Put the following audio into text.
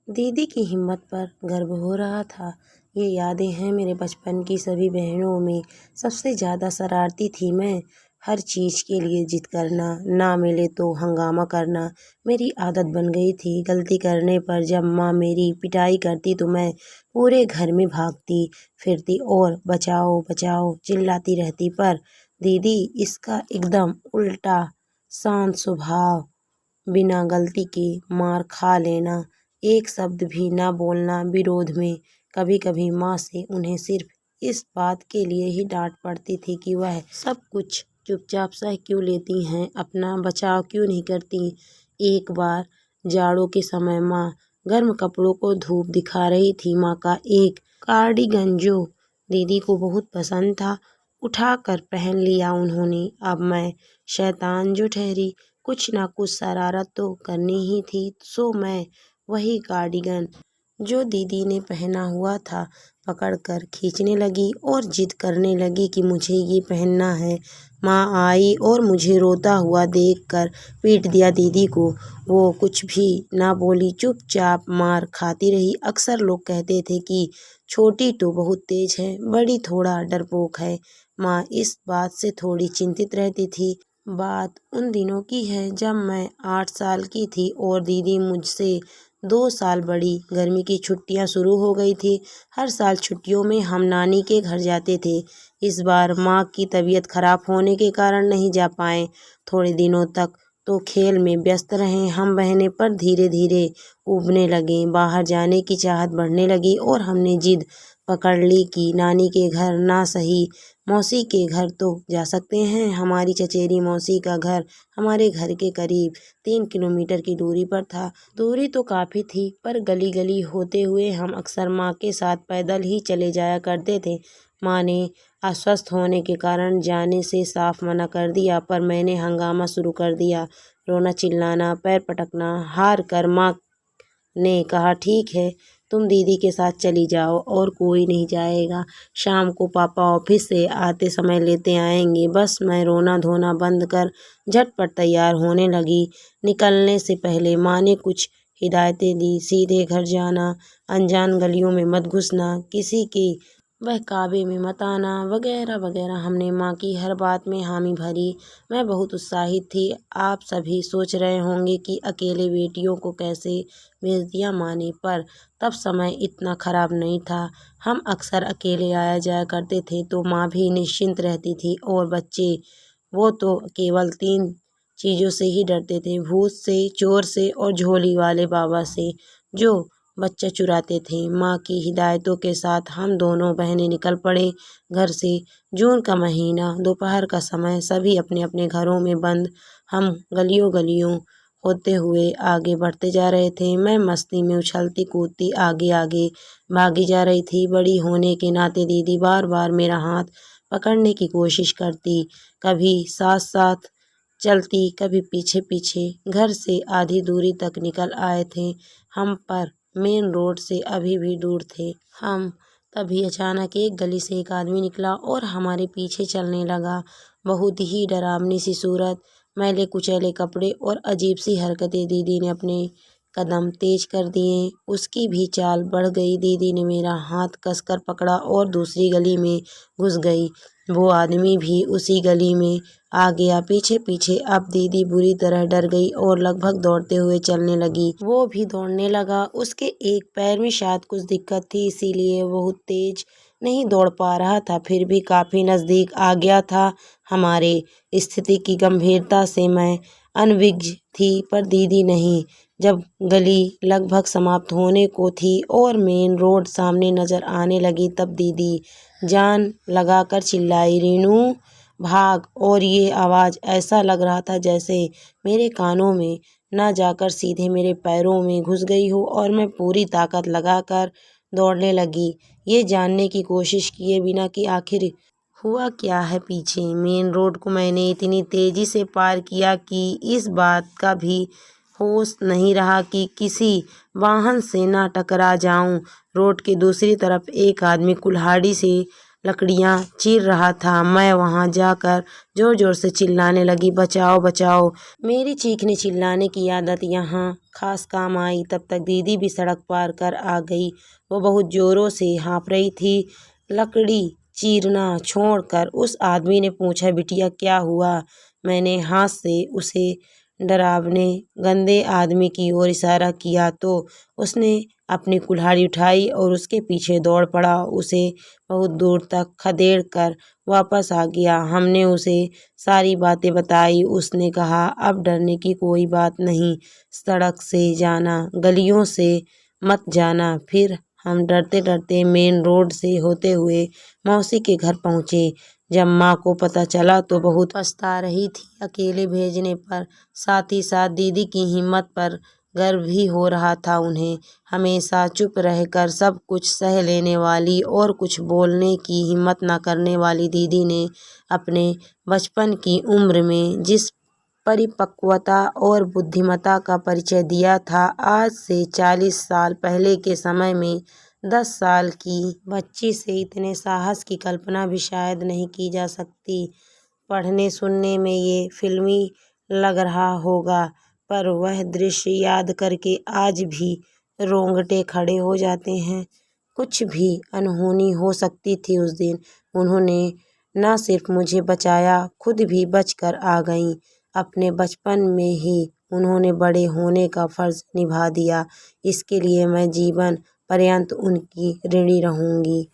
दीदी की हिम्मत पर गर्व हो रहा था। ये यादें हैं मेरे बचपन की सभी बहनों में। सबसे ज़्यादा शरारती थी मैं। हर चीज़ के लिए जिद करना, ना मिले तो हंगामा करना मेरी आदत बन गई थी। गलती करने पर जब माँ मेरी पिटाई करती तो मैं पूरे घर में भागती फिरती और बचाओ बचाओ चिल्लाती रहती। पर दीदी इसका एकदम उल्टा, शांत स्वभाव, बिना गलती के मार खा लेना, एक शब्द भी ना बोलना विरोध में। कभी कभी माँ से उन्हें सिर्फ इस बात के लिए ही डांट पड़ती थी कि वह सब कुछ चुपचाप सह क्यों लेती हैं, अपना बचाव क्यों नहीं करती। एक बार जाड़ों के समय माँ गर्म कपड़ों को धूप दिखा रही थी। माँ का एक कार्डिगन जो दीदी को बहुत पसंद था उठा कर पहन लिया उन्होंने। अब मैं शैतान जो ठहरी, कुछ ना कुछ शरारत तो करनी ही थी। सो मैं वही कार्डिगन जो दीदी ने पहना हुआ था पकड़कर खींचने लगी और जिद करने लगी कि मुझे ये पहनना है। माँ आई और मुझे रोता हुआ देखकर पीट दिया दीदी को। वो कुछ भी ना बोली, चुपचाप मार खाती रही। अक्सर लोग कहते थे कि छोटी तो बहुत तेज है, बड़ी थोड़ा डरपोक है। माँ इस बात से थोड़ी चिंतित रहती थी। बात उन दिनों की है जब मैं 8 साल की थी और दीदी मुझसे 2 साल बड़ी। गर्मी की छुट्टियां शुरू हो गई थी। हर साल छुट्टियों में हम नानी के घर जाते थे। इस बार माँ की तबीयत खराब होने के कारण नहीं जा पाए। थोड़े दिनों तक तो खेल में व्यस्त रहे हम बहनें, पर धीरे धीरे उबने लगे। बाहर जाने की चाहत बढ़ने लगी और हमने जिद पकड़ ली कि नानी के घर ना सही, मौसी के घर तो जा सकते हैं। हमारी चचेरी मौसी का घर हमारे घर के करीब 3 किलोमीटर की दूरी पर था। दूरी तो काफ़ी थी, पर गली गली होते हुए हम अक्सर माँ के साथ पैदल ही चले जाया करते थे। माँ ने अस्वस्थ होने के कारण जाने से साफ मना कर दिया, पर मैंने हंगामा शुरू कर दिया, रोना चिल्लाना पैर पटकना। हार कर माँ ने कहा ठीक है, तुम दीदी के साथ चली जाओ और कोई नहीं जाएगा। शाम को पापा ऑफिस से आते समय लेते आएंगे। बस मैं रोना धोना बंद कर झटपट तैयार होने लगी। निकलने से पहले माँ ने कुछ हिदायतें दी। सीधे घर जाना, अनजान गलियों में मत घुसना, किसी के बहकावे में मत आना, वगैरह वगैरह। हमने माँ की हर बात में हामी भरी। मैं बहुत उत्साहित थी। आप सभी सोच रहे होंगे कि अकेले बेटियों को कैसे भेज दिया माँ ने, पर तब समय इतना खराब नहीं था। हम अक्सर अकेले आया जाया करते थे तो माँ भी निश्चिंत रहती थी। और बच्चे, वो तो केवल 3 चीज़ों से ही डरते थे, भूत से, चोर से और झोली वाले बाबा से जो बच्चा चुराते थे। माँ की हिदायतों के साथ हम दोनों बहनें निकल पड़े घर से। जून का महीना, दोपहर का समय, सभी अपने अपने घरों में बंद। हम गलियों गलियों होते हुए आगे बढ़ते जा रहे थे। मैं मस्ती में उछलती कूदती आगे आगे भागी जा रही थी। बड़ी होने के नाते दीदी बार बार मेरा हाथ पकड़ने की कोशिश करती, कभी साथ साथ चलती, कभी पीछे पीछे। घर से आधी दूरी तक निकल आए थे हम, पर मेन रोड से अभी भी दूर थे हम। तभी अचानक एक गली से एक आदमी निकला और हमारे पीछे चलने लगा। बहुत ही डरावनी सी सूरत, मैले कुचैले कपड़े और अजीब सी हरकतें। दीदी ने अपने कदम तेज कर दिए, उसकी भी चाल बढ़ गई। दीदी ने मेरा हाथ कसकर पकड़ा और दूसरी गली में घुस गई। वो आदमी भी उसी गली में आ गया पीछे पीछे। अब दीदी बुरी तरह डर गई और लगभग दौड़ते हुए चलने लगी। वो भी दौड़ने लगा। उसके एक पैर में शायद कुछ दिक्कत थी, इसीलिए बहुत तेज नहीं दौड़ पा रहा था, फिर भी काफी नजदीक आ गया था। हमारे स्थिति की गंभीरता से मैं अनभिज्ञ थी, पर दीदी नहीं। जब गली लगभग समाप्त होने को थी और मेन रोड सामने नजर आने लगी, तब दीदी जान लगाकर चिल्लाई, रीनू भाग। और ये आवाज़ ऐसा लग रहा था जैसे मेरे कानों में ना जाकर सीधे मेरे पैरों में घुस गई हो, और मैं पूरी ताकत लगाकर दौड़ने लगी, ये जानने की कोशिश किए बिना कि आखिर हुआ क्या है पीछे। मेन रोड को मैंने इतनी तेजी से पार किया कि इस बात का भी होश नहीं रहा कि किसी वाहन से ना टकरा जाऊं। रोड के दूसरी तरफ एक आदमी कुल्हाड़ी से लकड़ियाँ चीर रहा था। मैं वहाँ जाकर ज़ोर ज़ोर से चिल्लाने लगी, बचाओ बचाओ। मेरी चीखने चिल्लाने की आदत यहाँ खास काम आई। तब तक दीदी भी सड़क पार कर आ गई। वो बहुत ज़ोरों से हाँफ रही थी। लकड़ी चीरना छोड़कर उस आदमी ने पूछा, बिटिया क्या हुआ? मैंने हाथ से उसे डरावने गंदे आदमी की ओर इशारा किया तो उसने अपनी कुल्हाड़ी उठाई और उसके पीछे दौड़ पड़ा। उसे बहुत दूर तक खदेड़ कर वापस आ गया। हमने उसे सारी बातें बताई। उसने कहा, अब डरने की कोई बात नहीं, सड़क से जाना, गलियों से मत जाना। फिर हम डरते डरते मेन रोड से होते हुए मौसी के घर पहुँचे। जब माँ को पता चला तो बहुत पछता रही थी अकेले भेजने पर। साथ ही साथ दीदी की हिम्मत पर गर्व भी हो रहा था उन्हें। हमेशा चुप रहकर सब कुछ सह लेने वाली और कुछ बोलने की हिम्मत न करने वाली दीदी ने अपने बचपन की उम्र में जिस परिपक्वता और बुद्धिमत्ता का परिचय दिया था, आज से 40 साल पहले के समय में 10 साल की बच्ची से इतने साहस की कल्पना भी शायद नहीं की जा सकती। पढ़ने सुनने में ये फिल्मी लग रहा होगा, पर वह दृश्य याद करके आज भी रोंगटे खड़े हो जाते हैं। कुछ भी अनहोनी हो सकती थी उस दिन। उन्होंने न सिर्फ मुझे बचाया, खुद भी बचकर आ गईं। अपने बचपन में ही उन्होंने बड़े होने का फ़र्ज़ निभा दिया। इसके लिए मैं जीवन पर्यंत उनकी ऋणी रहूँगी।